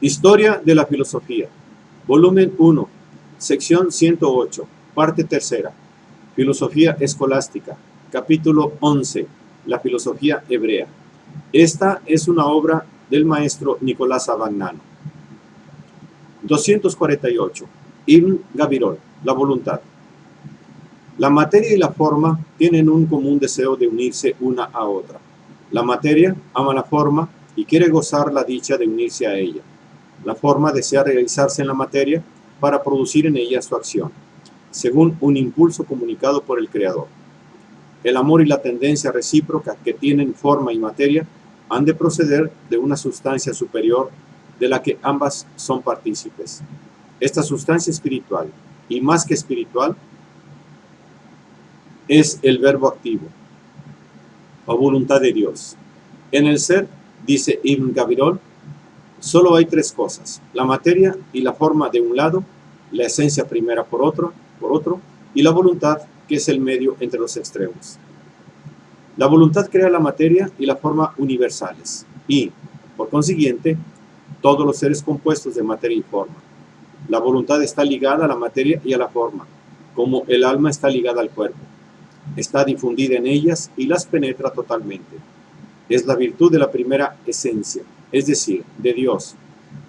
Historia de la filosofía, volumen 1, sección 108, parte tercera, filosofía escolástica, capítulo 11, la filosofía hebrea. Esta es una obra del maestro Nicolás Abagnano. 248. Ibn Gabirol, la voluntad. La materia y la forma tienen un común deseo de unirse una a otra. La materia ama la forma y quiere gozar la dicha de unirse a ella. La forma desea realizarse en la materia para producir en ella su acción, según un impulso comunicado por el Creador. El amor y la tendencia recíproca que tienen forma y materia han de proceder de una sustancia superior de la que ambas son partícipes. Esta sustancia espiritual, y más que espiritual, es el verbo activo, o voluntad de Dios. En el ser, dice Ibn Gabirol, solo hay tres cosas: la materia y la forma de un lado, la esencia primera por otro, y la voluntad, que es el medio entre los extremos. La voluntad crea la materia y la forma universales, y, por consiguiente, todos los seres compuestos de materia y forma. La voluntad está ligada a la materia y a la forma, como el alma está ligada al cuerpo. Está difundida en ellas y las penetra totalmente. Es la virtud de la primera esencia, es decir, de Dios,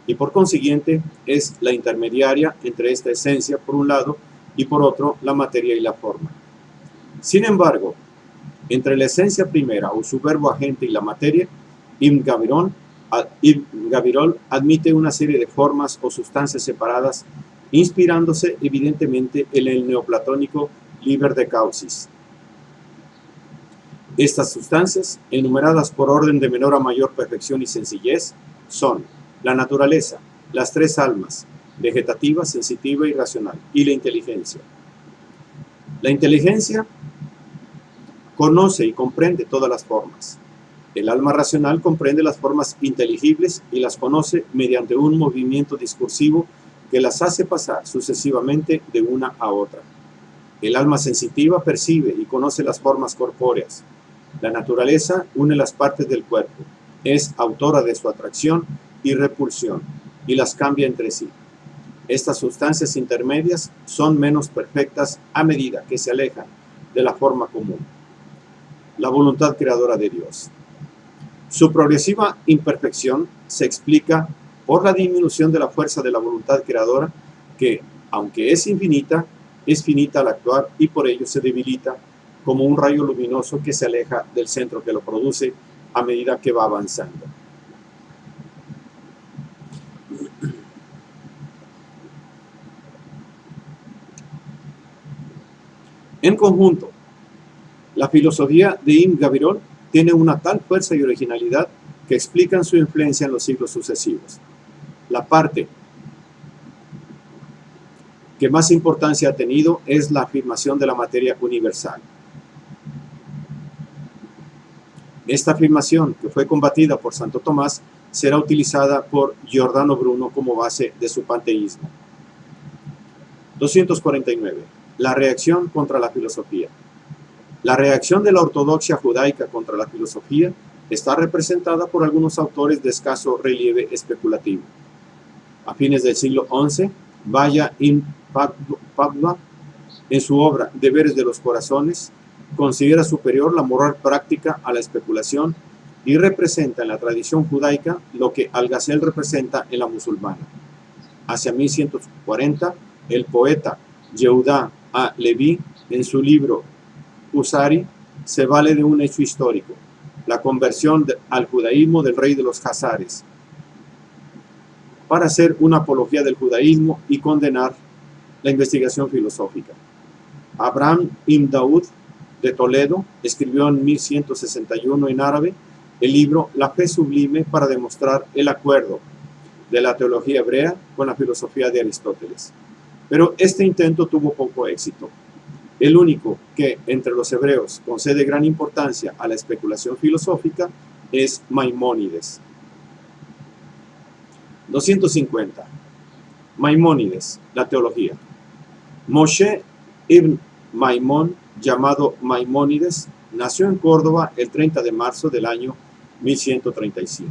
y por consiguiente es la intermediaria entre esta esencia por un lado y por otro la materia y la forma. Sin embargo, entre la esencia primera o su verbo agente y la materia, Ibn Gabirol admite una serie de formas o sustancias separadas, inspirándose evidentemente en el neoplatónico Liber de Causis. Estas sustancias, enumeradas por orden de menor a mayor perfección y sencillez, son la naturaleza, las tres almas, vegetativa, sensitiva y racional, y la inteligencia. La inteligencia conoce y comprende todas las formas. El alma racional comprende las formas inteligibles y las conoce mediante un movimiento discursivo que las hace pasar sucesivamente de una a otra. El alma sensitiva percibe y conoce las formas corpóreas. La naturaleza une las partes del cuerpo, es autora de su atracción y repulsión, y las cambia entre sí. Estas sustancias intermedias son menos perfectas a medida que se alejan de la forma común. La voluntad creadora de Dios. Su progresiva imperfección se explica por la disminución de la fuerza de la voluntad creadora que, aunque es finita al actuar y por ello se debilita como un rayo luminoso que se aleja del centro que lo produce a medida que va avanzando. En conjunto, la filosofía de Ibn Gabirol tiene una tal fuerza y originalidad que explican su influencia en los siglos sucesivos. La parte que más importancia ha tenido es la afirmación de la materia universal. Esta afirmación, que fue combatida por Santo Tomás, será utilizada por Giordano Bruno como base de su panteísmo. 249. La reacción contra la filosofía. La reacción de la ortodoxia judaica contra la filosofía está representada por algunos autores de escaso relieve especulativo. A fines del siglo XI, Baya ibn Padua, en su obra Deberes de los Corazones, considera superior la moral práctica a la especulación y representa en la tradición judaica lo que Algazel representa en la musulmana. Hacia 1140, el poeta Yehuda a Leví, en su libro Usari, se vale de un hecho histórico, la conversión al judaísmo del rey de los Hazares, para hacer una apología del judaísmo y condenar la investigación filosófica. Abraham ibn Daud de Toledo escribió en 1161 en árabe el libro La fe sublime para demostrar el acuerdo de la teología hebrea con la filosofía de Aristóteles. Pero este intento tuvo poco éxito. El único que entre los hebreos concede gran importancia a la especulación filosófica es Maimónides. 250. Maimónides, la teología. Moshe ibn Maimón, llamado Maimónides, nació en Córdoba el 30 de marzo del año 1135.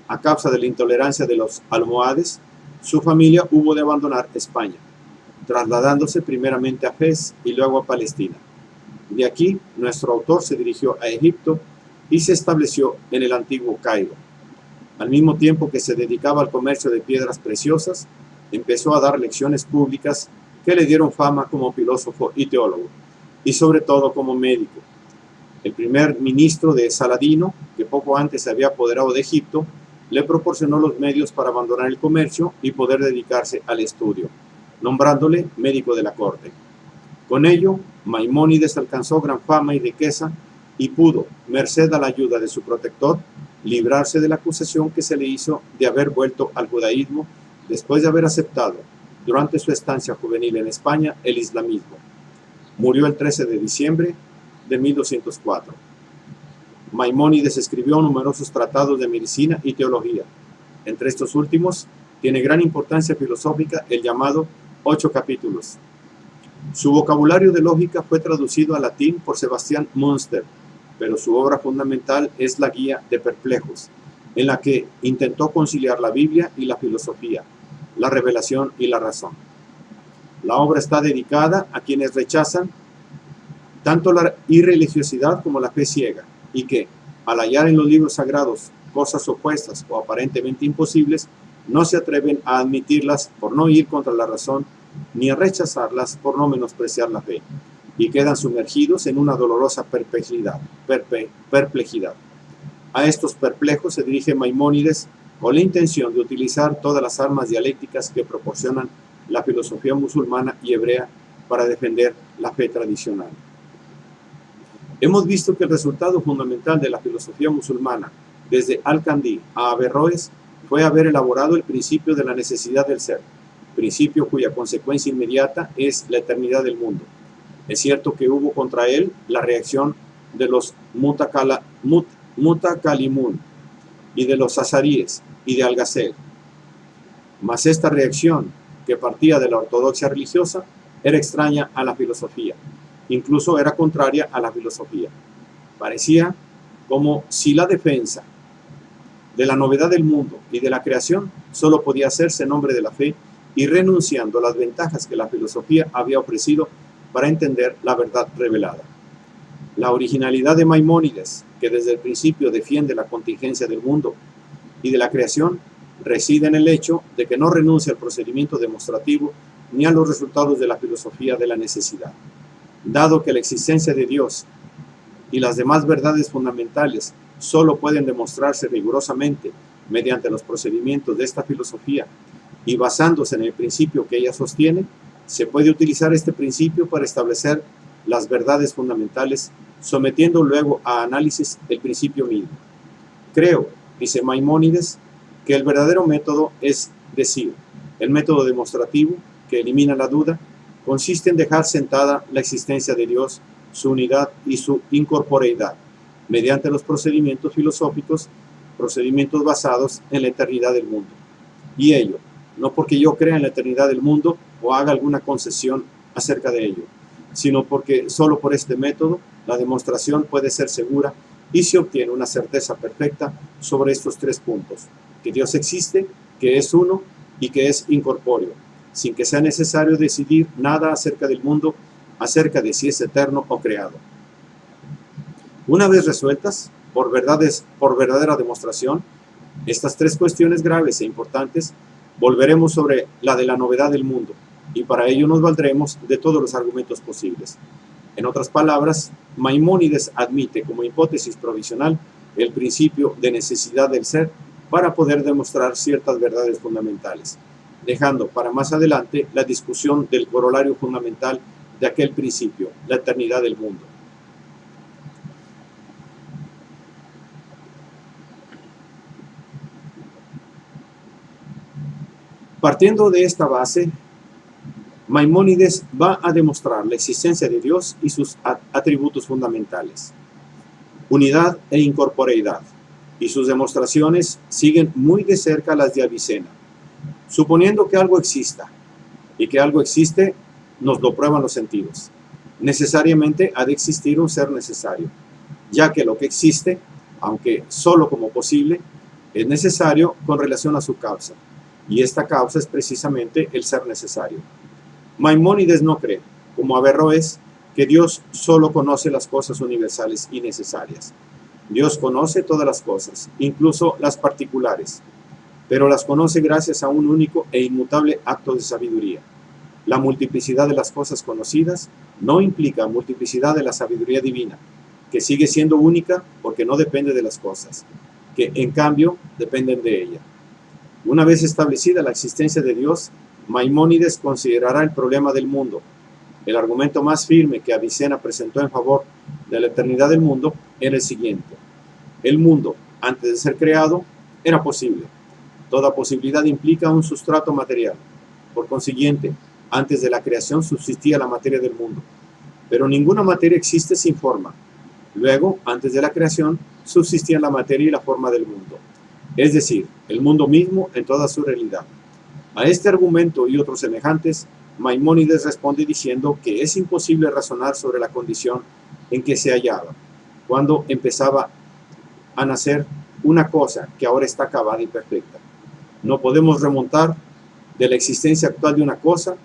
A causa de la intolerancia de los almohades, su familia hubo de abandonar España, trasladándose primeramente a Fez y luego a Palestina. De aquí, nuestro autor se dirigió a Egipto y se estableció en el antiguo Cairo. Al mismo tiempo que se dedicaba al comercio de piedras preciosas, empezó a dar lecciones públicas que le dieron fama como filósofo y teólogo, y sobre todo como médico. El primer ministro de Saladino, que poco antes se había apoderado de Egipto, le proporcionó los medios para abandonar el comercio y poder dedicarse al estudio, nombrándole médico de la corte. Con ello, Maimónides alcanzó gran fama y riqueza y pudo, merced a la ayuda de su protector, librarse de la acusación que se le hizo de haber vuelto al judaísmo después de haber aceptado, durante su estancia juvenil en España, el islamismo. Murió el 13 de diciembre de 1204. Maimónides escribió numerosos tratados de medicina y teología. Entre estos últimos, tiene gran importancia filosófica el llamado 8 capítulos. Su vocabulario de lógica fue traducido al latín por Sebastián Münster, pero su obra fundamental es la Guía de Perplejos, en la que intentó conciliar la Biblia y la filosofía, la revelación y la razón. La obra está dedicada a quienes rechazan tanto la irreligiosidad como la fe ciega, y que, al hallar en los libros sagrados cosas opuestas o aparentemente imposibles, no se atreven a admitirlas por no ir contra la razón, ni a rechazarlas por no menospreciar la fe, y quedan sumergidos en una dolorosa perplejidad. A estos perplejos se dirige Maimónides con la intención de utilizar todas las armas dialécticas que proporcionan la filosofía musulmana y hebrea para defender la fe tradicional. Hemos visto que el resultado fundamental de la filosofía musulmana, desde Al-Kandi a Averroes, fue haber elaborado el principio de la necesidad del ser, principio cuya consecuencia inmediata es la eternidad del mundo. Es cierto que hubo contra él la reacción de los Mutakalimun y de los Azaríes y de Al-Ghazali, mas esta reacción, que partía de la ortodoxia religiosa, era extraña a la filosofía. Incluso era contraria a la filosofía. Parecía como si la defensa de la novedad del mundo y de la creación solo podía hacerse en nombre de la fe y renunciando a las ventajas que la filosofía había ofrecido para entender la verdad revelada. La originalidad de Maimónides, que desde el principio defiende la contingencia del mundo y de la creación, reside en el hecho de que no renuncia al procedimiento demostrativo ni a los resultados de la filosofía de la necesidad. Dado que la existencia de Dios y las demás verdades fundamentales solo pueden demostrarse rigurosamente mediante los procedimientos de esta filosofía y basándose en el principio que ella sostiene, se puede utilizar este principio para establecer las verdades fundamentales, sometiendo luego a análisis el principio mismo. Creo, dice Maimónides, que el verdadero método es decir, el método demostrativo que elimina la duda, consiste en dejar sentada la existencia de Dios, su unidad y su incorporeidad, mediante los procedimientos filosóficos, procedimientos basados en la eternidad del mundo. Y ello, no porque yo crea en la eternidad del mundo o haga alguna concesión acerca de ello, sino porque solo por este método la demostración puede ser segura y se obtiene una certeza perfecta sobre estos tres puntos: que Dios existe, que es uno y que es incorpóreo, sin que sea necesario decidir nada acerca del mundo, acerca de si es eterno o creado. Una vez resueltas, por verdadera demostración, estas tres cuestiones graves e importantes, volveremos sobre la de la novedad del mundo, y para ello nos valdremos de todos los argumentos posibles. En otras palabras, Maimónides admite como hipótesis provisional el principio de necesidad del ser para poder demostrar ciertas verdades fundamentales, dejando para más adelante la discusión del corolario fundamental de aquel principio, la eternidad del mundo. Partiendo de esta base, Maimónides va a demostrar la existencia de Dios y sus atributos fundamentales, unidad e incorporeidad, y sus demostraciones siguen muy de cerca las de Avicena. Suponiendo que algo exista, y que algo existe, nos lo prueban los sentidos. Necesariamente ha de existir un ser necesario, ya que lo que existe, aunque solo como posible, Es necesario con relación a su causa, y esta causa es precisamente el ser necesario. Maimónides no cree, como Averroes, que Dios solo conoce las cosas universales y necesarias. Dios conoce todas las cosas, incluso las particulares, pero las conoce gracias a un único e inmutable acto de sabiduría. La multiplicidad de las cosas conocidas no implica multiplicidad de la sabiduría divina, que sigue siendo única porque no depende de las cosas, que en cambio dependen de ella. Una vez establecida la existencia de Dios, Maimónides considerará el problema del mundo. El argumento más firme que Avicena presentó en favor de la eternidad del mundo era el siguiente: el mundo, antes de ser creado, era posible. Toda posibilidad implica un sustrato material. Por consiguiente, antes de la creación subsistía la materia del mundo. Pero ninguna materia existe sin forma. Luego, antes de la creación, subsistían la materia y la forma del mundo. Es decir, el mundo mismo en toda su realidad. A este argumento y otros semejantes, Maimónides responde diciendo que es imposible razonar sobre la condición en que se hallaba, cuando empezaba a nacer una cosa que ahora está acabada y perfecta. No podemos remontar de la existencia actual de una cosa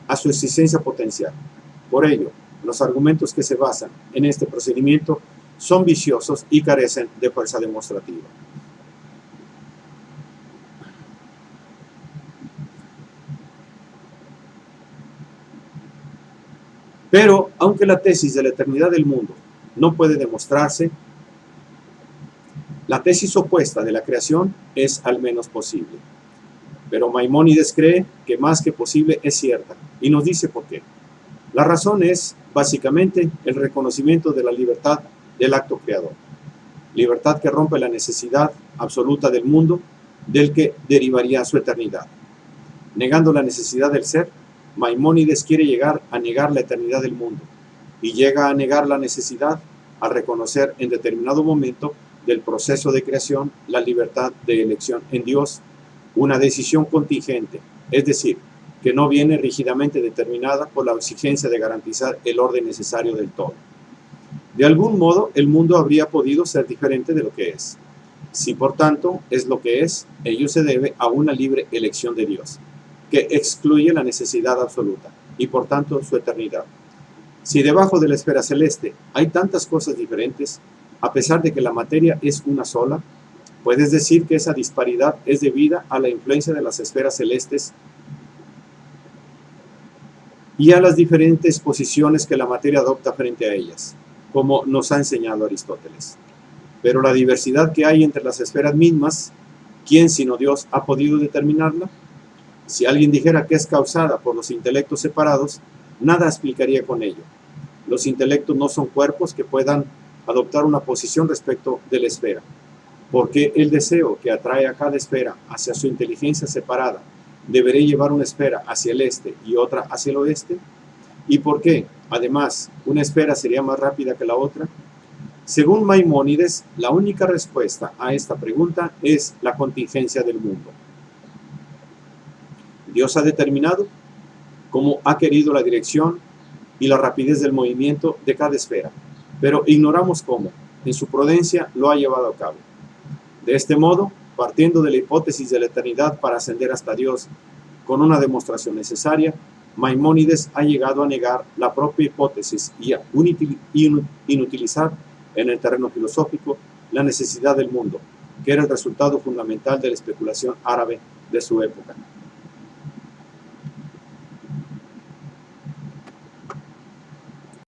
a su existencia potencial. Por ello, los argumentos que se basan en este procedimiento son viciosos y carecen de fuerza demostrativa. Pero, aunque la tesis de la eternidad del mundo no puede demostrarse, la tesis opuesta de la creación es al menos posible. Pero Maimónides cree que más que posible es cierta, y nos dice por qué. La razón es, básicamente, el reconocimiento de la libertad del acto creador. Libertad que rompe la necesidad absoluta del mundo, del que derivaría su eternidad. Negando la necesidad del ser, Maimónides quiere llegar a negar la eternidad del mundo, y llega a negar la necesidad al reconocer en determinado momento del proceso de creación la libertad de elección en Dios, una decisión contingente, es decir, que no viene rígidamente determinada por la exigencia de garantizar el orden necesario del todo. De algún modo, el mundo habría podido ser diferente de lo que es. Si por tanto es lo que es, ello se debe a una libre elección de Dios, que excluye la necesidad absoluta y por tanto su eternidad. Si debajo de la esfera celeste hay tantas cosas diferentes, a pesar de que la materia es una sola, puedes decir que esa disparidad es debida a la influencia de las esferas celestes y a las diferentes posiciones que la materia adopta frente a ellas, como nos ha enseñado Aristóteles. Pero la diversidad que hay entre las esferas mismas, ¿quién sino Dios ha podido determinarla? Si alguien dijera que es causada por los intelectos separados, nada explicaría con ello. Los intelectos no son cuerpos que puedan adoptar una posición respecto de la esfera. ¿Por qué el deseo que atrae a cada esfera hacia su inteligencia separada debería llevar una esfera hacia el este y otra hacia el oeste? ¿Y por qué, además, una esfera sería más rápida que la otra? Según Maimónides, la única respuesta a esta pregunta es la contingencia del mundo. Dios ha determinado cómo ha querido la dirección y la rapidez del movimiento de cada esfera, pero ignoramos cómo, en su prudencia, lo ha llevado a cabo. De este modo, partiendo de la hipótesis de la eternidad para ascender hasta Dios con una demostración necesaria, Maimónides ha llegado a negar la propia hipótesis y a inutilizar en el terreno filosófico la necesidad del mundo, que era el resultado fundamental de la especulación árabe de su época.